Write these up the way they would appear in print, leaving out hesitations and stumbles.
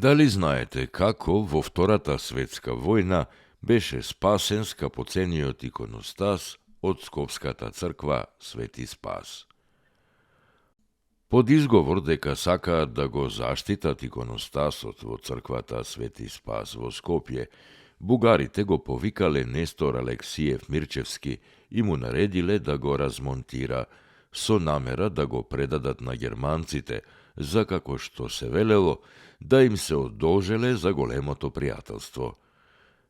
Дали знаете како во Втората светска војна беше спасен скапоцениот иконостас од Скопската црква Свети Спас? Под изговор дека сакаат да го заштитат иконостасот во црквата Свети Спас во Скопје, бугарите го повикале Нестор Алексиев Мирчевски и му наредиле да го размонтира со намера да го предадат на германците, за како што се велело, да им се одолжеле за големото пријателство.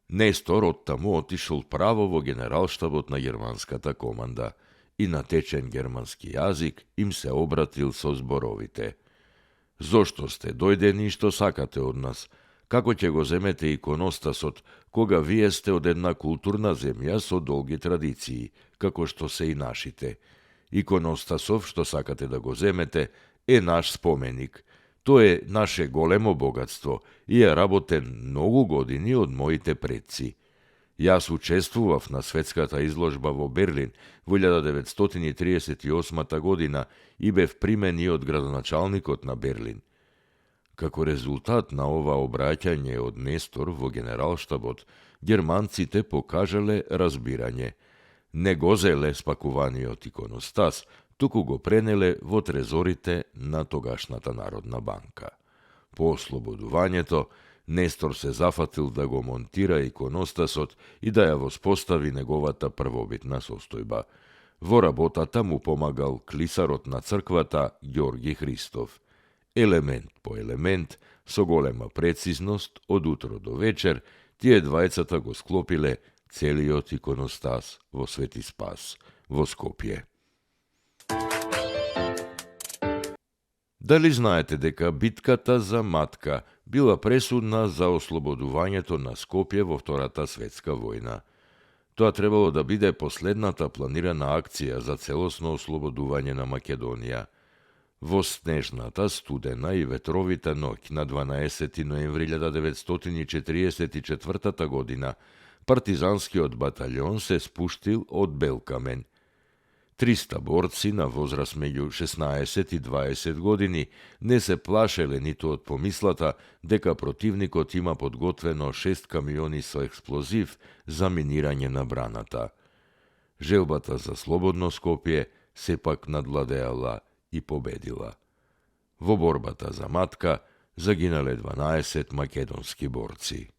Нестор оттаму отишол право во генералштабот на германската команда и на течен германски јазик им се обратил со зборовите: "Зошто сте дојдени и што сакате од нас? Како ќе го земете иконостасот, кога вие сте од една културна земја со долги традиции, како што се и нашите? Иконостасов што сакате да го земете е наш споменик. Тоа е наше големо богатство и е работен многу години од моите предци. Јас учествував на светската изложба во Берлин во 1938 година и бев примен и од градоначалникот на Берлин." Како резултат на ова обраќање од Нестор во генералштабот, германците покажале разбирање. Не го зеле спакуваниот иконостас, туку го пренеле во трезорите на тогашната Народна банка. По ослободувањето, Нестор се зафатил да го монтира иконостасот и да ја воспостави неговата првобитна состојба. Во работата му помагал клисарот на црквата Ѓорги Христов. Елемент по елемент, со голема прецизност, од утро до вечер, тие двајцата го склопиле целиот иконостас во Свети Спас, во Скопје. Дали знаете дека битката за Матка била пресудна за ослободувањето на Скопје во Втората светска војна? Тоа требало да биде последната планирана акција за целосно ослободување на Македонија. Во снежната, студена и ветровита ноќ на 12 ноември 1944 година, партизанскиот батальон се спуштил од Белкамен. 300 борци на возраст меѓу 16 и 20 години не се плашеле ниту од помислата дека противникот има подготвено 6 камиони со експлозив за минирање на браната. Желбата за слободно Скопје сепак надвладеала и победила. Во борбата за Матка загинале 12 македонски борци.